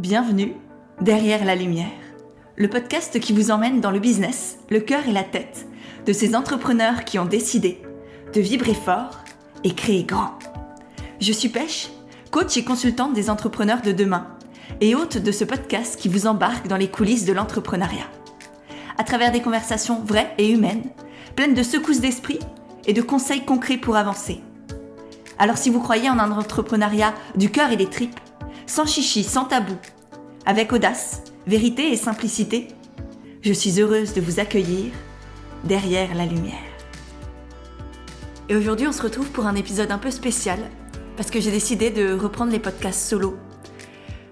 Bienvenue derrière la lumière, le podcast qui vous emmène dans le business, le cœur et la tête de ces entrepreneurs qui ont décidé de vibrer fort et créer grand. Je suis Pêche, coach et consultante des entrepreneurs de demain et hôte de ce podcast qui vous embarque dans les coulisses de l'entrepreneuriat. À travers des conversations vraies et humaines, pleines de secousses d'esprit et de conseils concrets pour avancer. Alors si vous croyez en un entrepreneuriat du cœur et des tripes, sans chichi, sans tabou, avec audace, vérité et simplicité, je suis heureuse de vous accueillir derrière la lumière. Et aujourd'hui, on se retrouve pour un épisode un peu spécial, parce que j'ai décidé de reprendre les podcasts solo.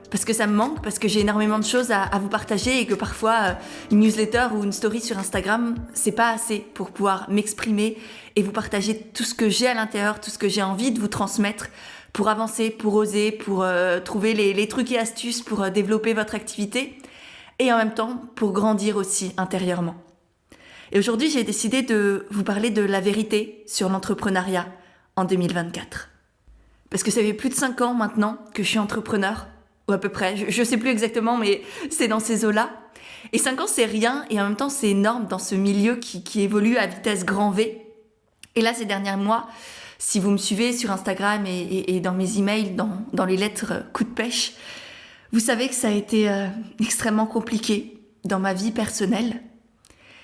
Parce que ça me manque, parce que j'ai énormément de choses à vous partager et que parfois, une newsletter ou une story sur Instagram, c'est pas assez pour pouvoir m'exprimer et vous partager tout ce que j'ai à l'intérieur, tout ce que j'ai envie de vous transmettre pour avancer, pour oser, pour trouver les trucs et astuces pour développer votre activité et en même temps pour grandir aussi intérieurement. Et aujourd'hui, j'ai décidé de vous parler de la vérité sur l'entrepreneuriat en 2024. Parce que ça fait plus de 5 ans maintenant que je suis entrepreneur, ou à peu près, je sais plus exactement, mais c'est dans ces eaux-là. Et 5 ans, c'est rien, et en même temps, c'est énorme dans ce milieu qui évolue à vitesse grand V. Et là, ces derniers mois, si vous me suivez sur Instagram et dans mes emails, dans les lettres coup de pêche, vous savez que ça a été extrêmement compliqué dans ma vie personnelle.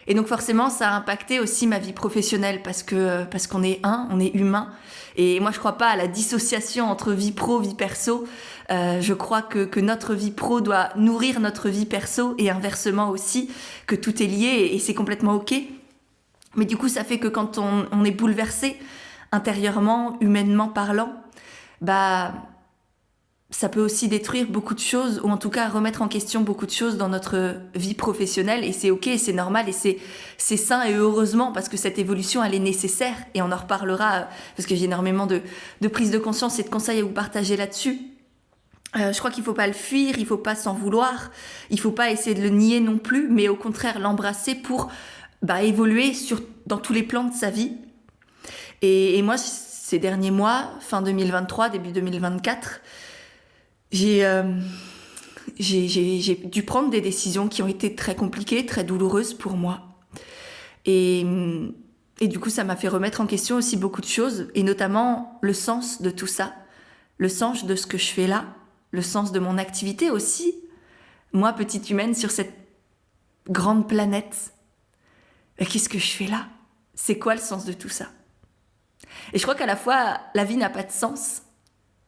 Et donc forcément, ça a impacté aussi ma vie professionnelle parce qu'on est on est humain. Et moi, je crois pas à la dissociation entre vie pro, vie perso. Je crois que notre vie pro doit nourrir notre vie perso et inversement aussi, que tout est lié et c'est complètement ok. Mais du coup, ça fait que quand on est bouleversé intérieurement, humainement parlant, ça peut aussi détruire beaucoup de choses, ou en tout cas remettre en question beaucoup de choses dans notre vie professionnelle, et c'est ok, c'est normal, et c'est sain, et heureusement, parce que cette évolution, elle est nécessaire, et on en reparlera, parce que j'ai énormément de prise de conscience et de conseils à vous partager là-dessus. Je crois qu'il faut pas le fuir, il faut pas s'en vouloir, il faut pas essayer de le nier non plus, mais au contraire l'embrasser pour évoluer dans tous les plans de sa vie. Et moi, ces derniers mois, fin 2023, début 2024, j'ai dû prendre des décisions qui ont été très compliquées, très douloureuses pour moi. Et du coup, ça m'a fait remettre en question aussi beaucoup de choses, et notamment le sens de tout ça, le sens de ce que je fais là, le sens de mon activité aussi. Moi, petite humaine sur cette grande planète, qu'est-ce que je fais là ? C'est quoi le sens de tout ça ? Et je crois qu'à la fois, la vie n'a pas de sens,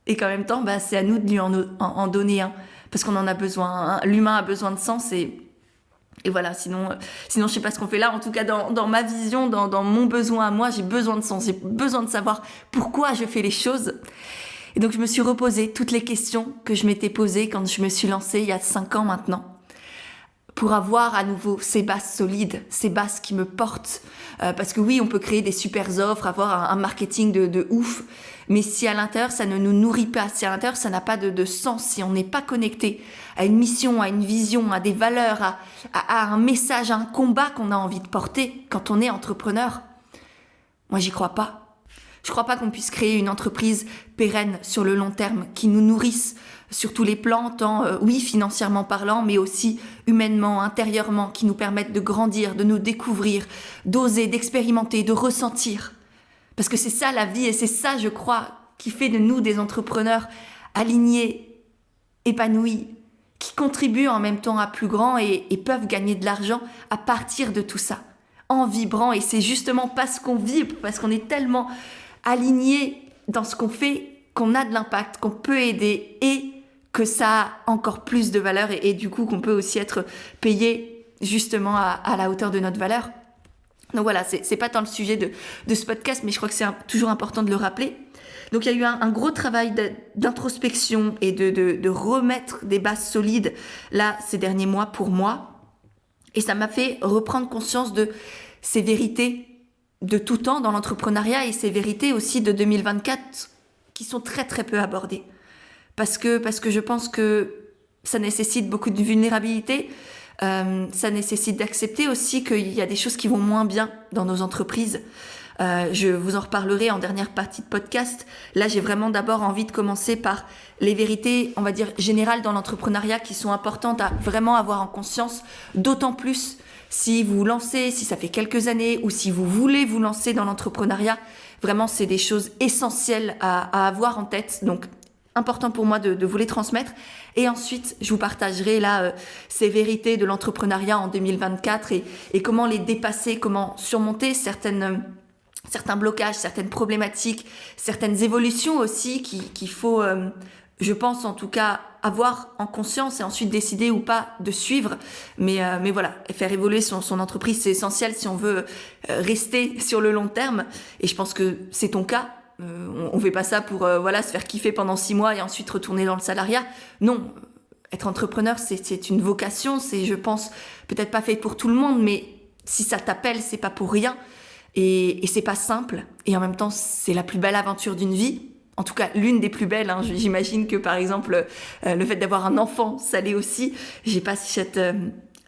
et qu'en même temps, c'est à nous de lui en donner un, parce qu'on en a besoin. L'humain a besoin de sens, et voilà, sinon je sais pas ce qu'on fait là. En tout cas, dans ma vision, dans mon besoin à moi, j'ai besoin de sens, j'ai besoin de savoir pourquoi je fais les choses. Et donc, je me suis reposé toutes les questions que je m'étais posées quand je me suis lancée il y a 5 ans maintenant, pour avoir à nouveau ces bases solides, ces bases qui me portent. Parce que oui, on peut créer des super offres, avoir un marketing de ouf, mais si à l'intérieur, ça ne nous nourrit pas, si à l'intérieur, ça n'a pas de sens, si on n'est pas connecté à une mission, à une vision, à des valeurs, à un message, à un combat qu'on a envie de porter quand on est entrepreneur, moi, j'y crois pas. Je crois pas qu'on puisse créer une entreprise pérenne sur le long terme, qui nous nourrisse sur tous les plans, tant financièrement parlant, mais aussi humainement, intérieurement, qui nous permettent de grandir, de nous découvrir, d'oser, d'expérimenter, de ressentir. Parce que c'est ça la vie, et c'est ça, je crois, qui fait de nous des entrepreneurs alignés, épanouis, qui contribuent en même temps à plus grand et peuvent gagner de l'argent à partir de tout ça, en vibrant. Et c'est justement parce qu'on vibre, parce qu'on est tellement aligné dans ce qu'on fait, qu'on a de l'impact, qu'on peut aider, et que ça a encore plus de valeur, et du coup qu'on peut aussi être payé justement à la hauteur de notre valeur. Donc voilà, c'est pas tant le sujet de ce podcast, mais je crois que c'est toujours important de le rappeler. Donc il y a eu un gros travail d'introspection et de remettre des bases solides là ces derniers mois pour moi, et ça m'a fait reprendre conscience de ces vérités de tout temps dans l'entrepreneuriat, et ces vérités aussi de 2024 qui sont très très peu abordées. Parce que je pense que ça nécessite beaucoup de vulnérabilité, ça nécessite d'accepter aussi qu'il y a des choses qui vont moins bien dans nos entreprises, Je vous en reparlerai en dernière partie de podcast. Là, j'ai vraiment d'abord envie de commencer par les vérités, on va dire, générales dans l'entrepreneuriat qui sont importantes à vraiment avoir en conscience, d'autant plus si vous vous lancez, si ça fait quelques années ou si vous voulez vous lancer dans l'entrepreneuriat. Vraiment, c'est des choses essentielles à avoir en tête. Donc, important pour moi de vous les transmettre. Et ensuite, je vous partagerai là ces vérités de l'entrepreneuriat en 2024 et comment les dépasser, comment surmonter certains blocages, certaines problématiques, certaines évolutions aussi qu'il faut, je pense en tout cas, avoir en conscience et ensuite décider ou pas de suivre. Mais voilà, faire évoluer son entreprise, c'est essentiel si on veut rester sur le long terme. Et je pense que c'est ton cas. On fait pas ça pour se faire kiffer pendant 6 mois et ensuite retourner dans le salariat. Non, être entrepreneur, c'est une vocation. C'est, je pense, peut-être pas fait pour tout le monde, mais si ça t'appelle, c'est pas pour rien. Et c'est pas simple. Et en même temps, c'est la plus belle aventure d'une vie. En tout cas, l'une des plus belles. J'imagine que, par exemple, le fait d'avoir un enfant, ça l'est aussi. J'ai pas cette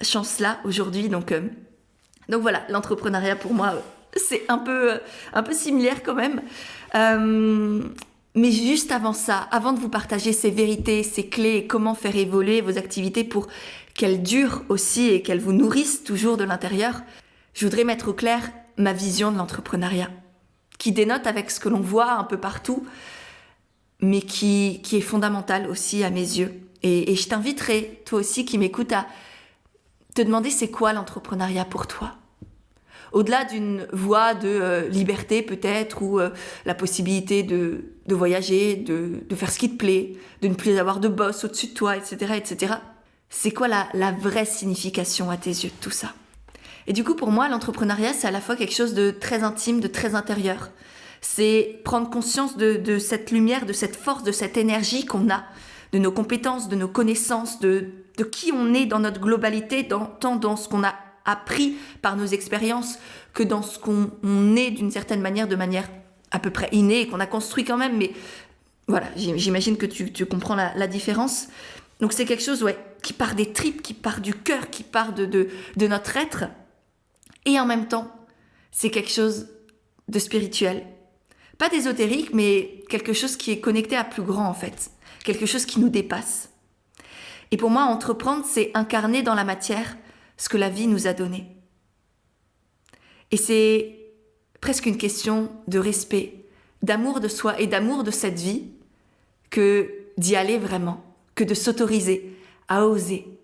chance-là aujourd'hui. Donc voilà, l'entrepreneuriat pour moi, c'est un peu similaire quand même. Mais juste avant ça, avant de vous partager ces vérités, ces clés et comment faire évoluer vos activités pour qu'elles durent aussi et qu'elles vous nourrissent toujours de l'intérieur, je voudrais mettre au clair ma vision de l'entrepreneuriat, qui dénote avec ce que l'on voit un peu partout, mais qui est fondamentale aussi à mes yeux. Et je t'inviterai, toi aussi qui m'écoutes, à te demander c'est quoi l'entrepreneuriat pour toi ? Au-delà d'une voie de liberté peut-être, ou la possibilité de voyager, de faire ce qui te plaît, de ne plus avoir de boss au-dessus de toi, etc., etc. C'est quoi la vraie signification à tes yeux de tout ça ? Et du coup, pour moi, l'entrepreneuriat, c'est à la fois quelque chose de très intime, de très intérieur. C'est prendre conscience de cette lumière, de cette force, de cette énergie qu'on a, de nos compétences, de nos connaissances, de qui on est dans notre globalité, tant dans ce qu'on a appris par nos expériences que dans ce qu'on est d'une certaine manière, de manière à peu près innée, qu'on a construit quand même, mais voilà, j'imagine que tu comprends la différence. Donc c'est quelque chose qui part des tripes, qui part du cœur, qui part de notre être, et en même temps, c'est quelque chose de spirituel. Pas d'ésotérique, mais quelque chose qui est connecté à plus grand en fait, quelque chose qui nous dépasse. Et pour moi, entreprendre, c'est incarner dans la matière ce que la vie nous a donné. Et c'est presque une question de respect, d'amour de soi et d'amour de cette vie, que d'y aller vraiment, que de s'autoriser à oser,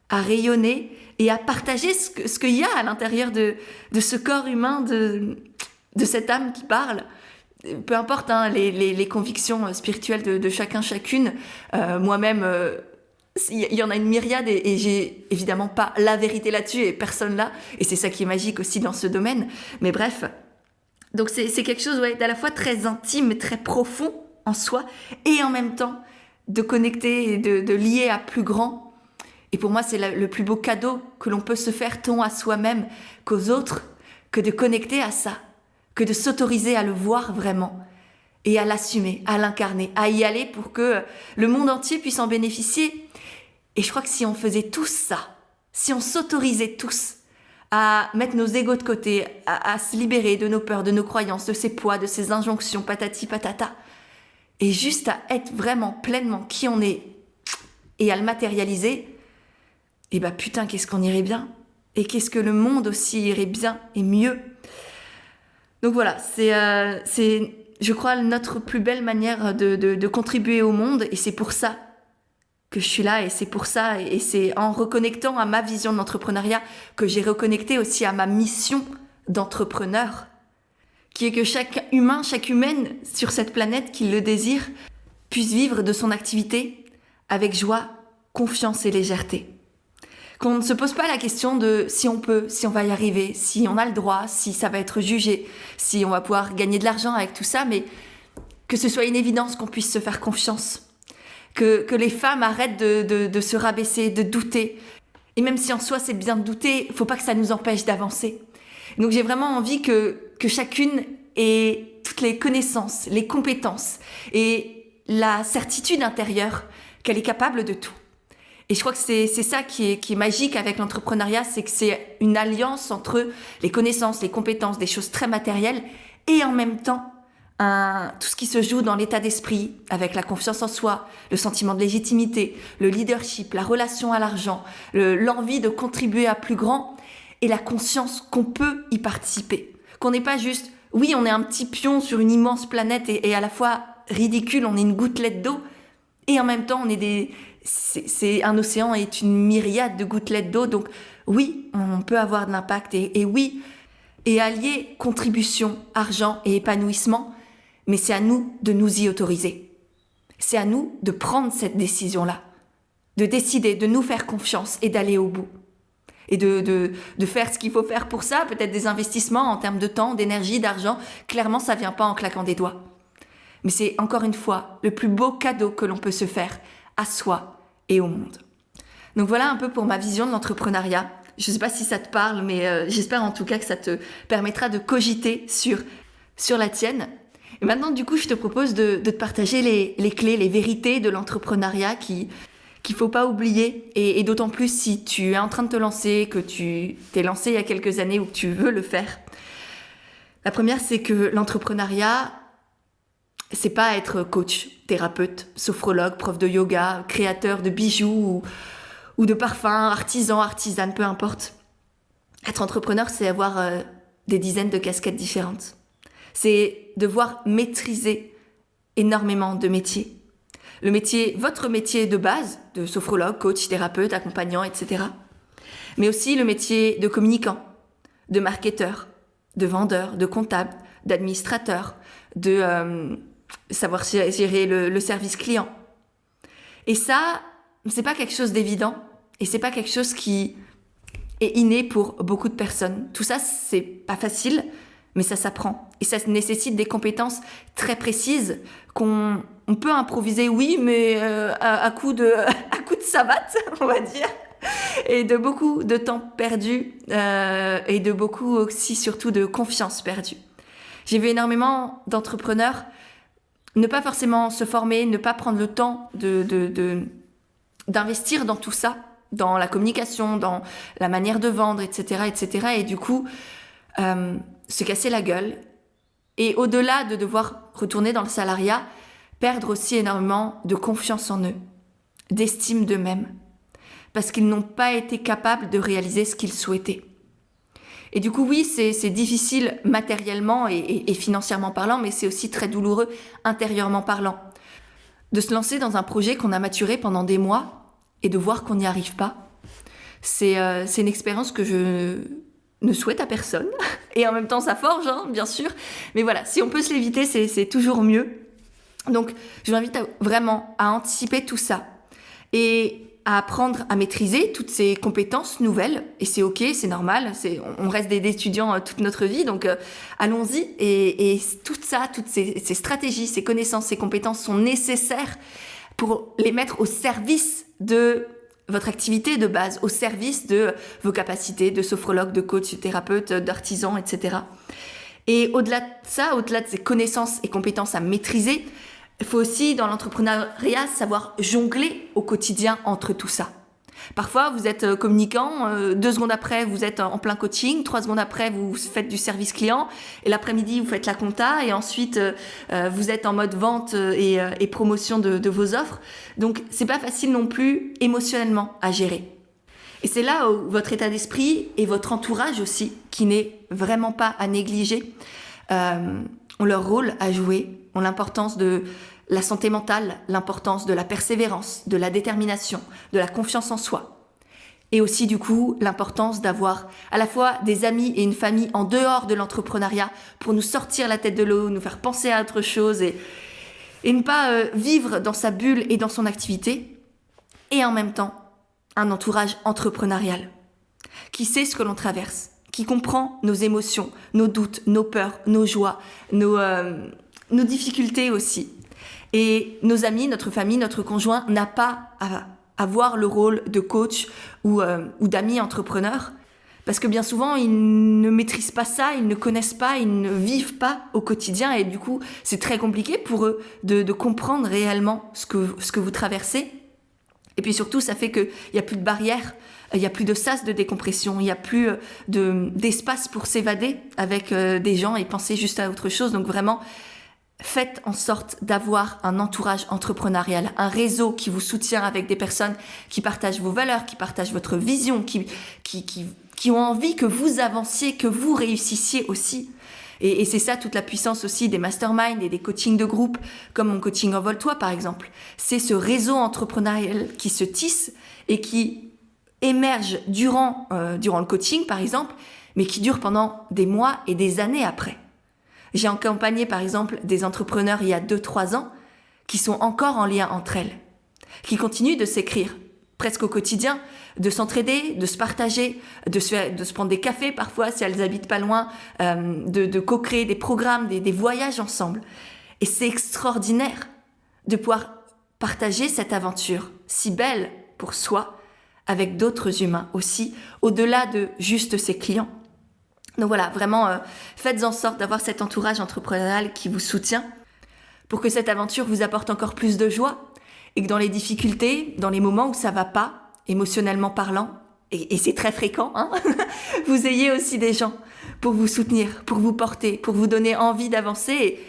à rayonner et à partager ce qu'il y a à l'intérieur de ce corps humain, de cette âme qui parle. Peu importe les convictions spirituelles de chacun, chacune. Moi-même, il y en a une myriade et j'ai évidemment pas la vérité là-dessus et personne là. Et c'est ça qui est magique aussi dans ce domaine. Mais bref, donc c'est quelque chose d'à la fois très intime, très profond en soi et en même temps de connecter et de lier à plus grand. Et pour moi, c'est le plus beau cadeau que l'on peut se faire tant à soi-même qu'aux autres, que de connecter à ça, que de s'autoriser à le voir vraiment et à l'assumer, à l'incarner, à y aller pour que le monde entier puisse en bénéficier. Et je crois que si on faisait tous ça, si on s'autorisait tous à mettre nos égos de côté, à se libérer de nos peurs, de nos croyances, de ces poids, de ces injonctions, patati patata, et juste à être vraiment pleinement qui on est et à le matérialiser, et putain, qu'est-ce qu'on irait bien, et qu'est-ce que le monde aussi irait bien et mieux. Donc voilà, c'est je crois, notre plus belle manière de contribuer au monde, et c'est pour ça que je suis là, et c'est pour ça, et c'est en reconnectant à ma vision de l'entrepreneuriat que j'ai reconnecté aussi à ma mission d'entrepreneur, qui est que chaque humain, chaque humaine sur cette planète qui le désire, puisse vivre de son activité avec joie, confiance et légèreté. Qu'on ne se pose pas la question de si on peut, si on va y arriver, si on a le droit, si ça va être jugé, si on va pouvoir gagner de l'argent avec tout ça, mais que ce soit une évidence qu'on puisse se faire confiance. Que les femmes arrêtent de se rabaisser, de douter. Et même si en soi c'est bien de douter, il ne faut pas que ça nous empêche d'avancer. Donc j'ai vraiment envie que chacune ait toutes les connaissances, les compétences et la certitude intérieure qu'elle est capable de tout. Et je crois que c'est ça qui est magique avec l'entrepreneuriat, c'est que c'est une alliance entre les connaissances, les compétences, des choses très matérielles et en même temps, tout ce qui se joue dans l'état d'esprit, avec la confiance en soi, le sentiment de légitimité, le leadership, la relation à l'argent, l'envie de contribuer à plus grand et la conscience qu'on peut y participer. Qu'on n'est pas juste, oui, on est un petit pion sur une immense planète et à la fois ridicule, on est une gouttelette d'eau et en même temps, c'est un océan est une myriade de gouttelettes d'eau. Donc oui, on peut avoir de l'impact et oui, et allier contribution, argent et épanouissement, mais c'est à nous de nous y autoriser. C'est à nous de prendre cette décision-là, de décider, de nous faire confiance et d'aller au bout. Et de faire ce qu'il faut faire pour ça, peut-être des investissements en termes de temps, d'énergie, d'argent. Clairement, ça vient pas en claquant des doigts. Mais c'est encore une fois le plus beau cadeau que l'on peut se faire à soi et au monde. Donc voilà un peu pour ma vision de l'entrepreneuriat. Je ne sais pas si ça te parle, mais j'espère en tout cas que ça te permettra de cogiter sur la tienne. Et maintenant, du coup, je te propose de te partager les clés, les vérités de l'entrepreneuriat qu'il ne faut pas oublier. Et d'autant plus si tu es en train de te lancer, que tu t'es lancé il y a quelques années ou que tu veux le faire. La première, c'est que l'entrepreneuriat, c'est pas être coach, thérapeute, sophrologue, prof de yoga, créateur de bijoux ou de parfums, artisan, artisane, peu importe. Être entrepreneur, c'est avoir des dizaines de casquettes différentes. C'est devoir maîtriser énormément de métiers. Votre métier de base, de sophrologue, coach, thérapeute, accompagnant, etc. Mais aussi le métier de communicant, de marketeur, de vendeur, de comptable, d'administrateur, de savoir gérer le service client. Et ça, c'est pas quelque chose d'évident et c'est pas quelque chose qui est inné pour beaucoup de personnes. Tout ça, c'est pas facile, mais ça s'apprend. Et ça nécessite des compétences très précises qu'on peut improviser, oui, mais à coup de savate, on va dire, et de beaucoup de temps perdu et de beaucoup aussi, surtout, de confiance perdue. J'ai vu énormément d'entrepreneurs ne pas forcément se former, ne pas prendre le temps d'investir dans tout ça, dans la communication, dans la manière de vendre, etc., etc. Et du coup, se casser la gueule. Et au-delà de devoir retourner dans le salariat, perdre aussi énormément de confiance en eux, d'estime d'eux-mêmes, parce qu'ils n'ont pas été capables de réaliser ce qu'ils souhaitaient. Et du coup, oui, c'est difficile matériellement et financièrement parlant, mais c'est aussi très douloureux intérieurement parlant. De se lancer dans un projet qu'on a maturé pendant des mois et de voir qu'on n'y arrive pas, c'est une expérience que je ne souhaite à personne. Et en même temps, ça forge, hein, bien sûr. Mais voilà, si on peut se l'éviter, c'est toujours mieux. Donc, je vous invite vraiment à anticiper tout ça et à apprendre à maîtriser toutes ces compétences nouvelles. Et c'est ok, c'est normal, on reste des étudiants toute notre vie, donc allons-y. Et tout ça, toutes ces stratégies, ces connaissances, ces compétences sont nécessaires pour les mettre au service de votre activité de base, au service de vos capacités de sophrologue, de coach, de thérapeute, d'artisan, etc. Et au-delà de ça, au-delà de ces connaissances et compétences à maîtriser, il faut aussi, dans l'entrepreneuriat, savoir jongler au quotidien entre tout ça. Parfois, vous êtes communicant, 2 secondes après, vous êtes en plein coaching, 3 secondes après, vous faites du service client, et l'après-midi, vous faites la compta, et ensuite, vous êtes en mode vente et promotion de vos offres. Donc, c'est pas facile non plus émotionnellement à gérer. Et c'est là où votre état d'esprit et votre entourage aussi, qui n'est vraiment pas à négliger, ont leur rôle à jouer, ont l'importance de la santé mentale, l'importance de la persévérance, de la détermination, de la confiance en soi. Et aussi, du coup, l'importance d'avoir à la fois des amis et une famille en dehors de l'entrepreneuriat pour nous sortir la tête de l'eau, nous faire penser à autre chose et ne pas vivre dans sa bulle et dans son activité. Et en même temps, un entourage entrepreneurial qui sait ce que l'on traverse, qui comprend nos émotions, nos doutes, nos peurs, nos joies, nos difficultés aussi. Et nos amis, notre famille, notre conjoint n'a pas à avoir le rôle de coach ou d'amis entrepreneurs parce que bien souvent, ils ne maîtrisent pas ça, ils ne connaissent pas, ils ne vivent pas au quotidien et du coup, c'est très compliqué pour eux de comprendre réellement ce que vous traversez. Et puis surtout, ça fait qu'il n'y a plus de barrières, il n'y a plus de sas de décompression, il n'y a plus d'espace pour s'évader avec des gens et penser juste à autre chose. Donc vraiment, faites en sorte d'avoir un entourage entrepreneurial, un réseau qui vous soutient avec des personnes qui partagent vos valeurs, qui partagent votre vision, qui ont envie que vous avanciez, que vous réussissiez aussi. Et c'est ça toute la puissance aussi des masterminds et des coachings de groupe, comme mon coaching Envole-toi par exemple. C'est ce réseau entrepreneurial qui se tisse et qui émerge durant le coaching par exemple, mais qui dure pendant des mois et des années après. J'ai accompagné par exemple des entrepreneurs il y a 2-3 ans qui sont encore en lien entre elles, qui continuent de s'écrire presque au quotidien, de s'entraider, de se partager, de se prendre des cafés parfois si elles habitent pas loin, de co-créer des programmes, des voyages ensemble. Et c'est extraordinaire de pouvoir partager cette aventure si belle pour soi avec d'autres humains aussi, au-delà de juste ses clients. Donc voilà, vraiment, faites en sorte d'avoir cet entourage entrepreneurial qui vous soutient pour que cette aventure vous apporte encore plus de joie et que dans les difficultés, dans les moments où ça va pas, émotionnellement parlant, et c'est très fréquent, hein, vous ayez aussi des gens pour vous soutenir, pour vous porter, pour vous donner envie d'avancer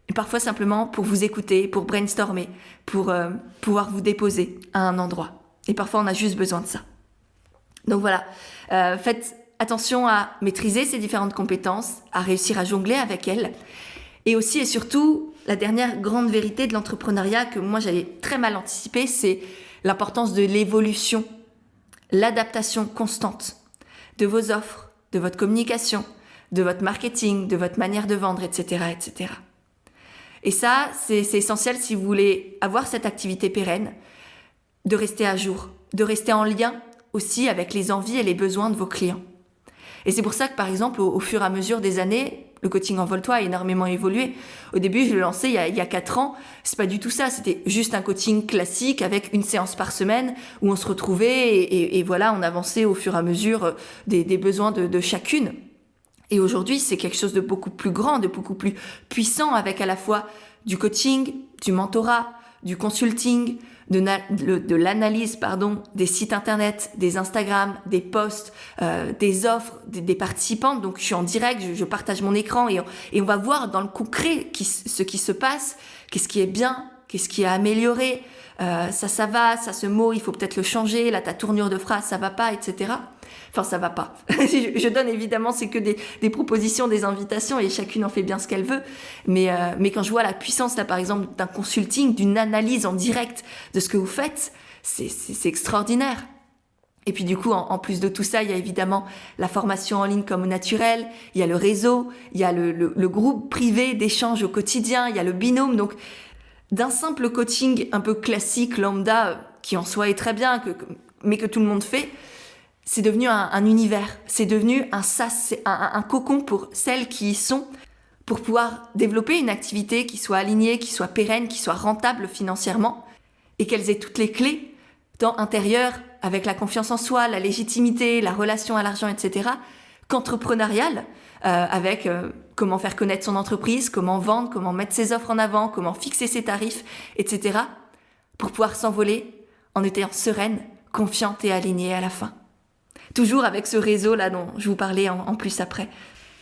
et parfois simplement pour vous écouter, pour brainstormer, pour pouvoir vous déposer à un endroit. Et parfois, on a juste besoin de ça. Donc voilà, faites attention à maîtriser ces différentes compétences, à réussir à jongler avec elles. Et aussi et surtout, la dernière grande vérité de l'entrepreneuriat que moi j'avais très mal anticipée, c'est l'importance de l'évolution, l'adaptation constante de vos offres, de votre communication, de votre marketing, de votre manière de vendre, etc., etc. Et ça, c'est essentiel si vous voulez avoir cette activité pérenne, de rester à jour, de rester en lien aussi avec les envies et les besoins de vos clients. Et c'est pour ça que, par exemple, au fur et à mesure des années, le coaching Envole-toi a énormément évolué. Au début, je le lançais il y a 4 ans. C'est pas du tout ça. C'était juste un coaching classique avec une séance par semaine où on se retrouvait et voilà, on avançait au fur et à mesure des besoins de chacune. Et aujourd'hui, c'est quelque chose de beaucoup plus grand, de beaucoup plus puissant avec à la fois du coaching, du mentorat, du consulting, de l'analyse des sites internet, des Instagram, des posts, des offres, des participantes. Donc je suis en direct, je partage mon écran et on va voir dans le concret ce qui se passe, qu'est-ce qui est bien, qu'est-ce qui est amélioré, ça va, ça ce mot il faut peut-être le changer, là ta tournure de phrase ça va pas, etc. Enfin ça va pas. Je donne évidemment c'est que des propositions, des invitations et chacune en fait bien ce qu'elle veut. Mais quand je vois la puissance là par exemple d'un consulting, d'une analyse en direct de ce que vous faites, c'est extraordinaire. Et puis du coup, en plus de tout ça, il y a évidemment la formation en ligne comme au naturel, il y a le réseau, il y a le groupe privé d'échange au quotidien, il y a le binôme. Donc d'un simple coaching un peu classique, lambda, qui en soi est très bien, mais que tout le monde fait, c'est devenu un univers, c'est devenu un sas, c'est un cocon pour celles qui y sont, pour pouvoir développer une activité qui soit alignée, qui soit pérenne, qui soit rentable financièrement, et qu'elles aient toutes les clés, tant intérieures, avec la confiance en soi, la légitimité, la relation à l'argent, etc., qu'entrepreneuriale, avec comment faire connaître son entreprise, comment vendre, comment mettre ses offres en avant, comment fixer ses tarifs, etc., pour pouvoir s'envoler en étant sereine, confiante et alignée à la fin. Toujours avec ce réseau-là dont je vous parlais en plus après.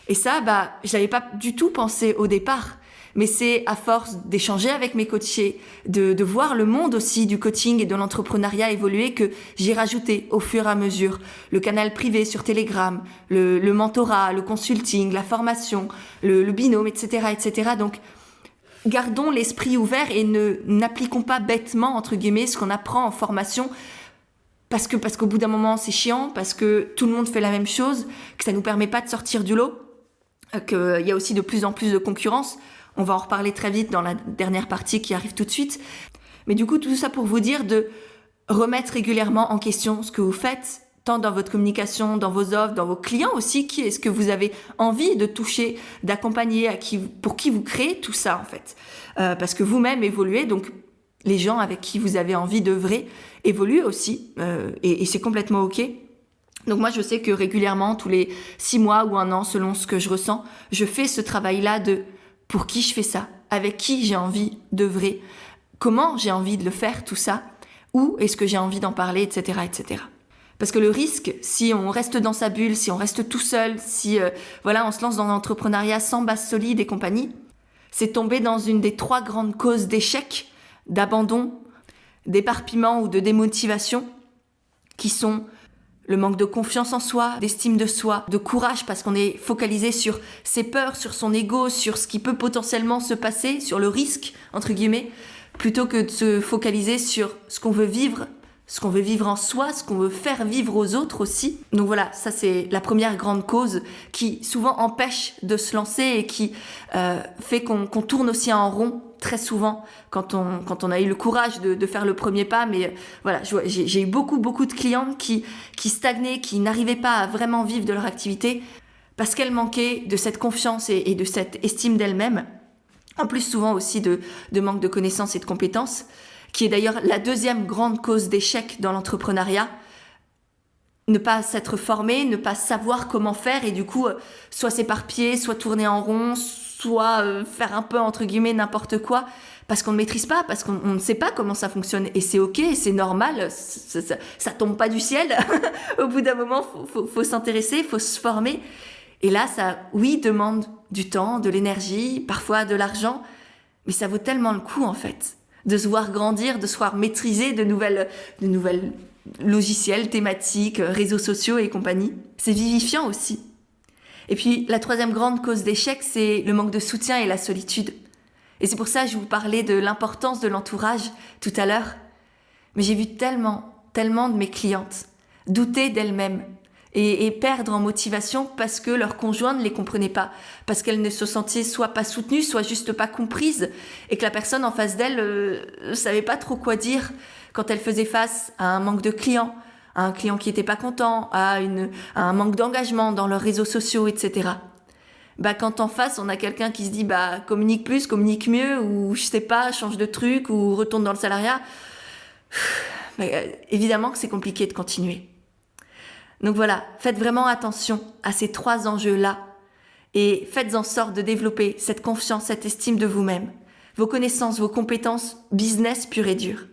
Et ça, j'avais pas du tout pensé au départ. Mais c'est à force d'échanger avec mes coachés, de voir le monde aussi du coaching et de l'entrepreneuriat évoluer que j'ai rajouté au fur et à mesure le canal privé sur Telegram, le mentorat, le consulting, la formation, le binôme, etc., etc. Donc, gardons l'esprit ouvert et n'appliquons pas bêtement, entre guillemets, ce qu'on apprend en formation parce qu'au bout d'un moment, c'est chiant, parce que tout le monde fait la même chose, que ça nous permet pas de sortir du lot, qu'il y a aussi de plus en plus de concurrence. On va en reparler très vite dans la dernière partie qui arrive tout de suite. Mais du coup, tout ça pour vous dire de remettre régulièrement en question ce que vous faites, tant dans votre communication, dans vos offres, dans vos clients aussi. Qui est-ce que vous avez envie de toucher, d'accompagner, pour qui vous créez tout ça en fait. Parce que vous-même évoluez, donc les gens avec qui vous avez envie d'œuvrer évoluent aussi. Et c'est complètement OK. Donc moi, je sais que régulièrement, tous les 6 mois ou 1 an, selon ce que je ressens, je fais ce travail-là de pour qui je fais ça, avec qui j'ai envie d'œuvrer, comment j'ai envie de le faire, tout ça, Ou est-ce que j'ai envie d'en parler, etc., etc. Parce que le risque, si on reste dans sa bulle, si on reste tout seul, si on se lance dans l'entrepreneuriat sans base solide et compagnie, c'est tomber dans une des 3 grandes causes d'échec, d'abandon, d'éparpillement ou de démotivation, qui sont le manque de confiance en soi, d'estime de soi, de courage parce qu'on est focalisé sur ses peurs, sur son ego, sur ce qui peut potentiellement se passer, sur le risque, entre guillemets, plutôt que de se focaliser sur ce qu'on veut vivre en soi, ce qu'on veut faire vivre aux autres aussi. Donc voilà, ça c'est la première grande cause qui souvent empêche de se lancer et qui fait qu'on tourne aussi en rond très souvent quand on a eu le courage de faire le premier pas. Mais voilà, j'ai eu beaucoup de clientes qui stagnaient, qui n'arrivaient pas à vraiment vivre de leur activité parce qu'elles manquaient de cette confiance et de cette estime d'elles-mêmes. En plus souvent aussi de manque de connaissances et de compétences, qui est d'ailleurs la deuxième grande cause d'échec dans l'entrepreneuriat. Ne pas s'être formé, ne pas savoir comment faire et du coup, soit s'éparpiller, soit tourner en rond, soit faire un peu, entre guillemets, n'importe quoi, parce qu'on ne maîtrise pas, parce qu'on ne sait pas comment ça fonctionne. Et c'est ok, c'est normal, ça tombe pas du ciel. Au bout d'un moment, faut s'intéresser, faut se former. Et là, ça, oui, demande du temps, de l'énergie, parfois de l'argent, mais ça vaut tellement le coup, en fait, de se voir grandir, de se voir maîtriser de nouvelles logiciels, thématiques, réseaux sociaux et compagnie. C'est vivifiant aussi. Et puis, la troisième grande cause d'échec, c'est le manque de soutien et la solitude. Et c'est pour ça que je vous parlais de l'importance de l'entourage tout à l'heure. Mais j'ai vu tellement de mes clientes douter d'elles-mêmes et perdre en motivation parce que leur conjoint ne les comprenait pas, parce qu'elles ne se sentaient soit pas soutenues, soit juste pas comprises, et que la personne en face d'elles savait pas trop quoi dire quand elle faisait face à un manque de clients, à un client qui était pas content, à un manque d'engagement dans leurs réseaux sociaux, etc. Quand en face on a quelqu'un qui se dit communique plus, communique mieux, ou je sais pas, change de truc, ou retourne dans le salariat, évidemment que c'est compliqué de continuer. Donc voilà, faites vraiment attention à ces 3 enjeux-là et faites en sorte de développer cette confiance, cette estime de vous-même, vos connaissances, vos compétences business pure et dure,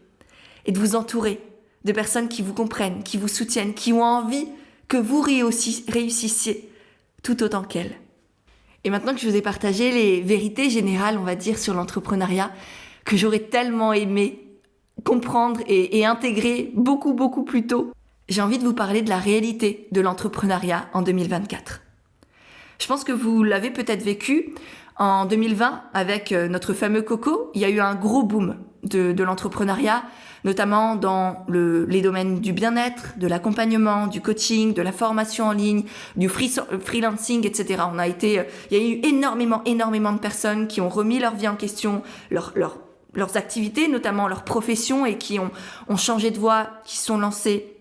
et de vous entourer de personnes qui vous comprennent, qui vous soutiennent, qui ont envie que vous réussissiez tout autant qu'elles. Et maintenant que je vous ai partagé les vérités générales, on va dire, sur l'entrepreneuriat, que j'aurais tellement aimé comprendre et intégrer beaucoup plus tôt, j'ai envie de vous parler de la réalité de l'entrepreneuriat en 2024. Je pense que vous l'avez peut-être vécu en 2020 avec notre fameux Coco. Il y a eu un gros boom de l'entrepreneuriat, notamment dans les domaines du bien-être, de l'accompagnement, du coaching, de la formation en ligne, du freelancing, etc. Il y a eu énormément de personnes qui ont remis leur vie en question, leurs activités, notamment leur profession, et qui ont changé de voie, qui se sont lancées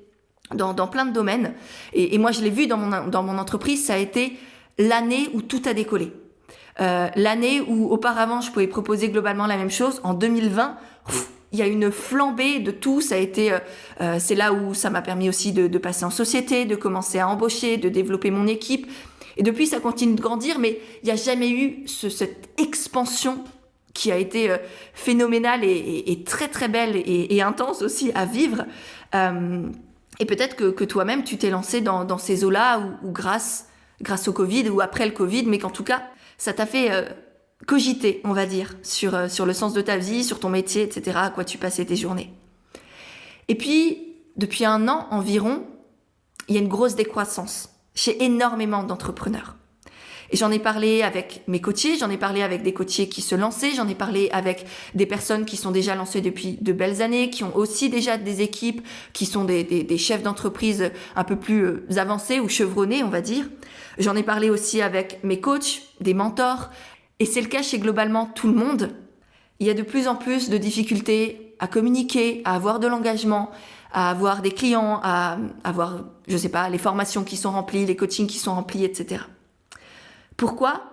dans plein de domaines. Et moi, je l'ai vu dans mon entreprise, ça a été l'année où tout a décollé. L'année où auparavant, je pouvais proposer globalement la même chose. En 2020, il y a une flambée de tout. Ça a été, c'est là où ça m'a permis aussi de passer en société, de commencer à embaucher, de développer mon équipe. Et depuis, ça continue de grandir, mais il n'y a jamais eu cette expansion qui a été phénoménale et très très belle et intense aussi à vivre. Et peut-être que toi-même, tu t'es lancé dans ces eaux-là ou grâce au Covid ou après le Covid, mais qu'en tout cas, ça t'a fait cogiter, on va dire, sur le sens de ta vie, sur ton métier, etc., à quoi tu passais tes journées. Et puis, depuis 1 an environ, il y a une grosse décroissance chez énormément d'entrepreneurs. Et j'en ai parlé avec mes coachés, j'en ai parlé avec des coachés qui se lançaient, j'en ai parlé avec des personnes qui sont déjà lancées depuis de belles années, qui ont aussi déjà des équipes, qui sont des chefs d'entreprise un peu plus avancés ou chevronnés, on va dire. J'en ai parlé aussi avec mes coachs, des mentors, et c'est le cas chez globalement tout le monde. Il y a de plus en plus de difficultés à communiquer, à avoir de l'engagement, à avoir des clients, à avoir, je sais pas, les formations qui sont remplies, les coachings qui sont remplis, etc. Pourquoi ?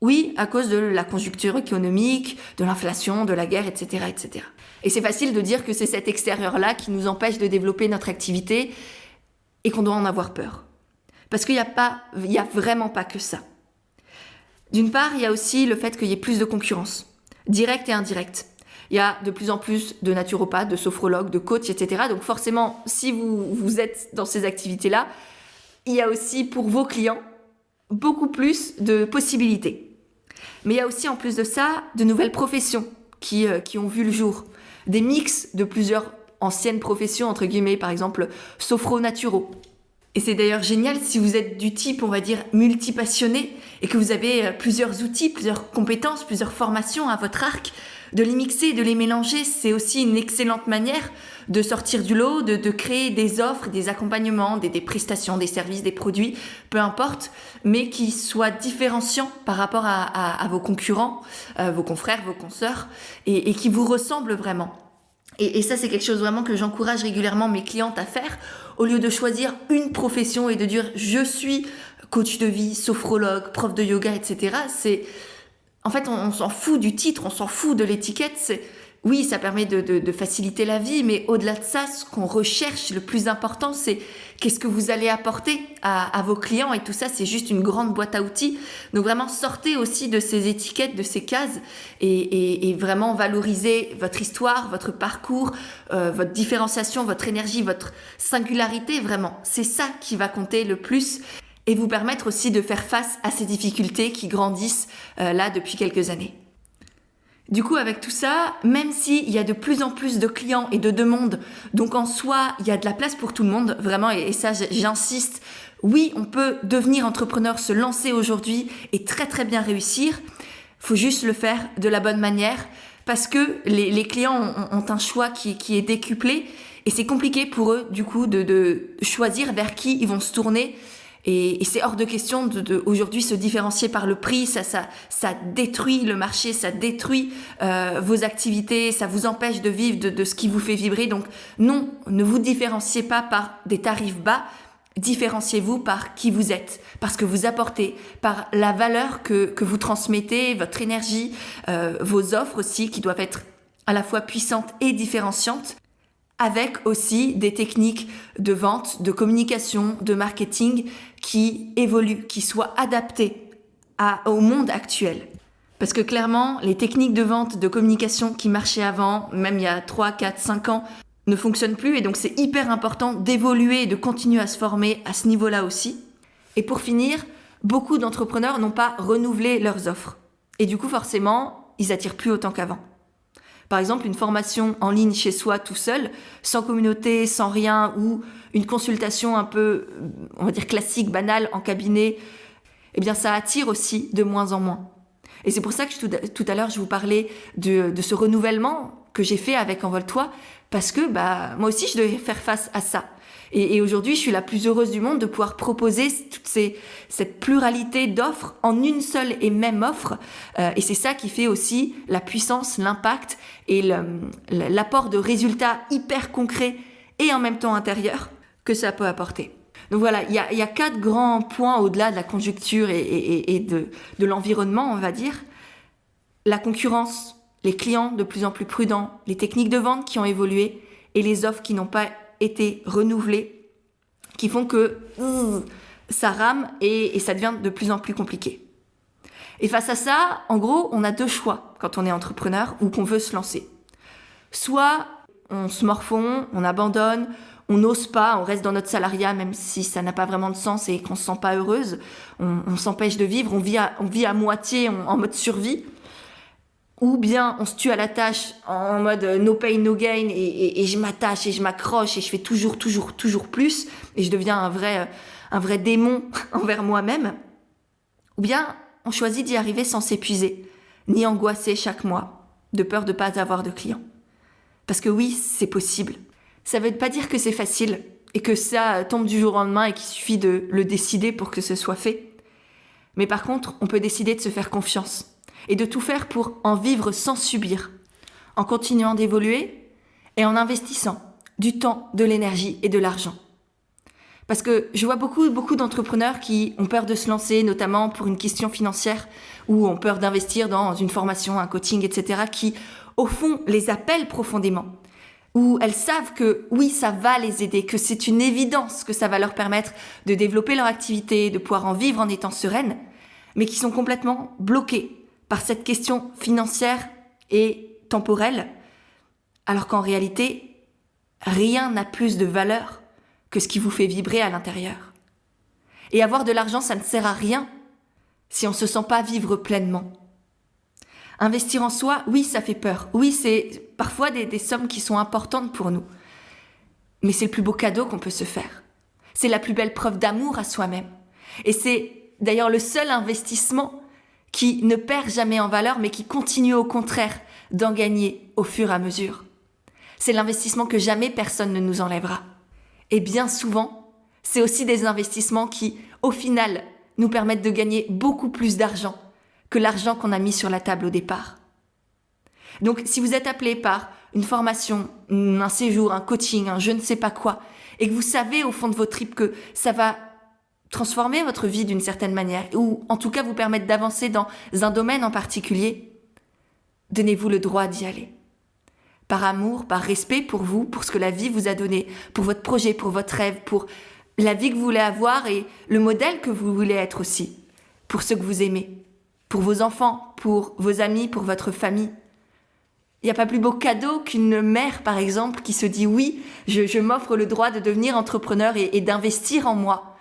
Oui, à cause de la conjoncture économique, de l'inflation, de la guerre, etc., etc. Et c'est facile de dire que c'est cet extérieur-là qui nous empêche de développer notre activité et qu'on doit en avoir peur. Parce qu'il y a vraiment pas que ça. D'une part, il y a aussi le fait qu'il y ait plus de concurrence, directe et indirecte. Il y a de plus en plus de naturopathes, de sophrologues, de coachs, etc. Donc forcément, si vous êtes dans ces activités-là, il y a aussi pour vos clients beaucoup plus de possibilités. Mais il y a aussi en plus de ça de nouvelles professions qui ont vu le jour. Des mix de plusieurs anciennes professions, entre guillemets, par exemple sophro-naturaux. Et c'est d'ailleurs génial si vous êtes du type, on va dire, multipassionné et que vous avez plusieurs outils, plusieurs compétences, plusieurs formations à votre arc, de les mixer, de les mélanger, c'est aussi une excellente manière de sortir du lot, de créer des offres, des accompagnements, des prestations, des services, des produits, peu importe, mais qui soient différenciants par rapport à vos concurrents, vos confrères, vos consoeurs, et qui vous ressemblent vraiment. Et ça, c'est quelque chose vraiment que j'encourage régulièrement mes clientes à faire, au lieu de choisir une profession et de dire « je suis coach de vie, sophrologue, prof de yoga, etc. » En fait, on s'en fout du titre, on s'en fout de l'étiquette. Oui, ça permet de faciliter la vie, mais au-delà de ça, ce qu'on recherche, le plus important, c'est qu'est-ce que vous allez apporter à vos clients. Et tout ça, c'est juste une grande boîte à outils. Donc vraiment, sortez aussi de ces étiquettes, de ces cases et vraiment valorisez votre histoire, votre parcours, votre différenciation, votre énergie, votre singularité. Vraiment, c'est ça qui va compter le plus et vous permettre aussi de faire face à ces difficultés qui grandissent là depuis quelques années. Du coup, avec tout ça, même s'il y a de plus en plus de clients et de demandes, donc en soi, il y a de la place pour tout le monde, vraiment, et ça, j'insiste. Oui, on peut devenir entrepreneur, se lancer aujourd'hui et très très bien réussir. Faut juste le faire de la bonne manière parce que les clients ont un choix qui est décuplé et c'est compliqué pour eux, du coup, de choisir vers qui ils vont se tourner. Et c'est hors de question de aujourd'hui se différencier par le prix, ça détruit le marché, ça détruit vos activités, ça vous empêche de vivre de ce qui vous fait vibrer. Donc non, ne vous différenciez pas par des tarifs bas, différenciez-vous par qui vous êtes, par ce que vous apportez, par la valeur que vous transmettez, votre énergie, vos offres aussi qui doivent être à la fois puissantes et différenciantes, avec aussi des techniques de vente, de communication, de marketing qui évoluent, qui soient adaptées au monde actuel. Parce que clairement, les techniques de vente, de communication qui marchaient avant, même il y a 3, 4, 5 ans, ne fonctionnent plus. Et donc c'est hyper important d'évoluer et de continuer à se former à ce niveau-là aussi. Et pour finir, beaucoup d'entrepreneurs n'ont pas renouvelé leurs offres. Et du coup, forcément, ils attirent plus autant qu'avant. Par exemple, une formation en ligne chez soi tout seul, sans communauté, sans rien, ou une consultation un peu, on va dire classique, banale, en cabinet, eh bien ça attire aussi de moins en moins. Et c'est pour ça que tout à l'heure, je vous parlais de ce renouvellement que j'ai fait avec Envole-toi, parce que moi aussi, je devais faire face à ça. Et aujourd'hui, je suis la plus heureuse du monde de pouvoir proposer cette pluralité d'offres en une seule et même offre. Et c'est ça qui fait aussi la puissance, l'impact et l'apport de résultats hyper concrets et en même temps intérieurs que ça peut apporter. Donc voilà, il y a 4 grands points au-delà de la conjoncture et de l'environnement, on va dire. La concurrence, les clients de plus en plus prudents, les techniques de vente qui ont évolué et les offres qui n'ont pas été renouvelées, qui font que ça rame et ça devient de plus en plus compliqué. Et face à ça, en gros, on a 2 choix quand on est entrepreneur ou qu'on veut se lancer. Soit on se morfond, on abandonne, on n'ose pas, on reste dans notre salariat même si ça n'a pas vraiment de sens et qu'on ne se sent pas heureuse, on s'empêche de vivre, on vit à moitié en mode survie. Ou bien on se tue à la tâche en mode no pain, no gain et je m'attache et je m'accroche et je fais toujours plus et je deviens un vrai démon envers moi-même. Ou bien on choisit d'y arriver sans s'épuiser, ni angoisser chaque mois, de peur de ne pas avoir de clients. Parce que oui, c'est possible. Ça ne veut pas dire que c'est facile et que ça tombe du jour au lendemain et qu'il suffit de le décider pour que ce soit fait. Mais par contre, on peut décider de se faire confiance et de tout faire pour en vivre sans subir, en continuant d'évoluer et en investissant du temps, de l'énergie et de l'argent. Parce que je vois beaucoup d'entrepreneurs qui ont peur de se lancer, notamment pour une question financière, ou ont peur d'investir dans une formation, un coaching, etc., qui, au fond, les appellent profondément. Où elles savent que oui, ça va les aider, que c'est une évidence que ça va leur permettre de développer leur activité, de pouvoir en vivre en étant sereines, mais qui sont complètement bloquées par cette question financière et temporelle alors qu'en réalité, rien n'a plus de valeur que ce qui vous fait vibrer à l'intérieur. Et avoir de l'argent, ça ne sert à rien si on ne se sent pas vivre pleinement. Investir en soi, oui, ça fait peur. Oui, c'est parfois des sommes qui sont importantes pour nous. Mais c'est le plus beau cadeau qu'on peut se faire. C'est la plus belle preuve d'amour à soi-même. Et c'est d'ailleurs le seul investissement qui ne perd jamais en valeur, mais qui continue au contraire d'en gagner au fur et à mesure. C'est l'investissement que jamais personne ne nous enlèvera. Et bien souvent, c'est aussi des investissements qui, au final, nous permettent de gagner beaucoup plus d'argent que l'argent qu'on a mis sur la table au départ. Donc, si vous êtes appelé par une formation, un séjour, un coaching, un je ne sais pas quoi, et que vous savez au fond de vos tripes que ça va transformer votre vie d'une certaine manière, ou en tout cas vous permettre d'avancer dans un domaine en particulier, donnez-vous le droit d'y aller. Par amour, par respect pour vous, pour ce que la vie vous a donné, pour votre projet, pour votre rêve, pour la vie que vous voulez avoir et le modèle que vous voulez être aussi, pour ceux que vous aimez, pour vos enfants, pour vos amis, pour votre famille. Il n'y a pas plus beau cadeau qu'une mère, par exemple, qui se dit « oui, je m'offre le droit de devenir entrepreneur et d'investir en moi ».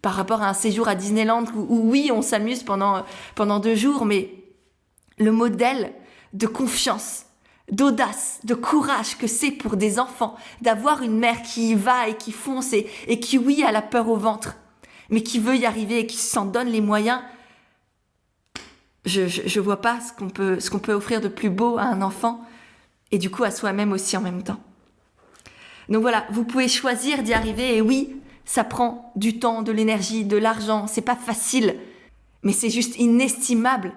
Par rapport à un séjour à Disneyland où oui, on s'amuse pendant 2 jours, mais le modèle de confiance, d'audace, de courage que c'est pour des enfants d'avoir une mère qui y va et qui fonce et qui, oui, a la peur au ventre, mais qui veut y arriver et qui s'en donne les moyens. Je vois pas ce qu'on peut offrir de plus beau à un enfant et du coup à soi-même aussi en même temps. Donc voilà, vous pouvez choisir d'y arriver et oui, ça prend du temps, de l'énergie, de l'argent, c'est pas facile, mais c'est juste inestimable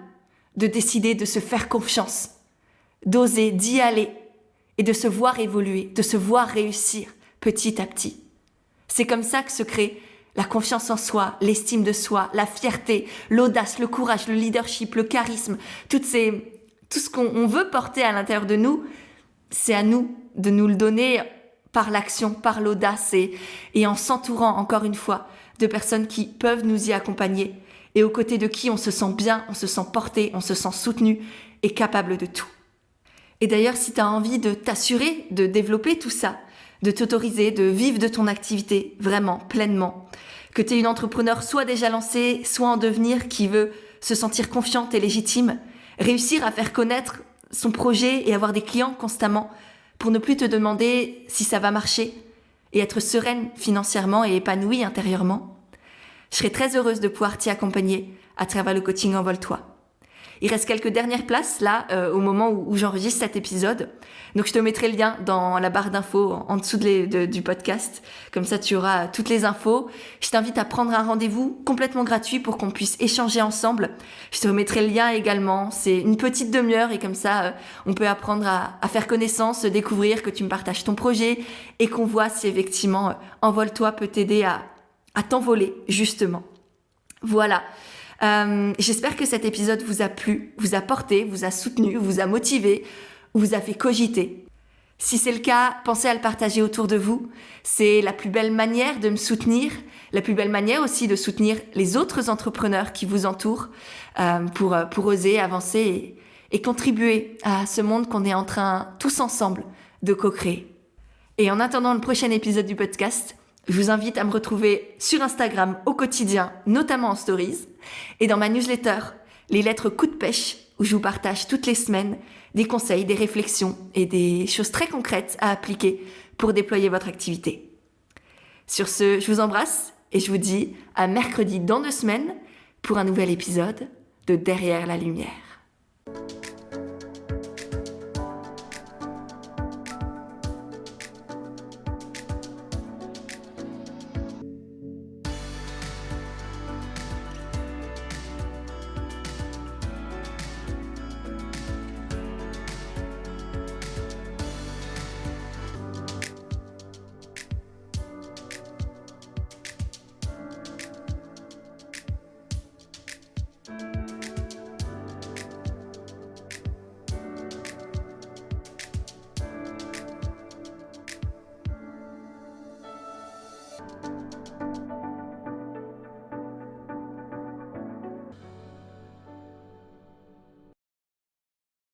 de décider de se faire confiance, d'oser, d'y aller et de se voir évoluer, de se voir réussir petit à petit. C'est comme ça que se crée la confiance en soi, l'estime de soi, la fierté, l'audace, le courage, le leadership, le charisme, tout ce qu'on veut porter à l'intérieur de nous, c'est à nous de nous le donner par l'action, par l'audace et en s'entourant, encore une fois, de personnes qui peuvent nous y accompagner et aux côtés de qui on se sent bien, on se sent porté, on se sent soutenu et capable de tout. Et d'ailleurs, si tu as envie de t'assurer de développer tout ça, de t'autoriser, de vivre de ton activité vraiment, pleinement, que tu es une entrepreneur soit déjà lancée, soit en devenir, qui veut se sentir confiante et légitime, réussir à faire connaître son projet et avoir des clients constamment pour ne plus te demander si ça va marcher et être sereine financièrement et épanouie intérieurement, je serais très heureuse de pouvoir t'y accompagner à travers le coaching Envole-toi. Il reste quelques dernières places là au moment où j'enregistre cet épisode. Donc je te mettrai le lien dans la barre d'infos en dessous du podcast. Comme ça tu auras toutes les infos. Je t'invite à prendre un rendez-vous complètement gratuit pour qu'on puisse échanger ensemble. Je te remettrai le lien également. C'est une petite demi-heure et comme ça on peut apprendre à faire connaissance, découvrir, que tu me partages ton projet et qu'on voit si effectivement Envole-toi peut t'aider à t'envoler justement. Voilà. J'espère que cet épisode vous a plu, vous a porté, vous a soutenu, vous a motivé, vous a fait cogiter. Si c'est le cas, pensez à le partager autour de vous. C'est la plus belle manière de me soutenir, la plus belle manière aussi de soutenir les autres entrepreneurs qui vous entourent pour oser avancer et contribuer à ce monde qu'on est en train tous ensemble de co-créer. Et en attendant le prochain épisode du podcast, je vous invite à me retrouver sur Instagram au quotidien, notamment en stories, et dans ma newsletter, les lettres coup de pêche, où je vous partage toutes les semaines des conseils, des réflexions et des choses très concrètes à appliquer pour déployer votre activité. Sur ce, je vous embrasse et je vous dis à mercredi dans 2 semaines pour un nouvel épisode de Derrière la lumière.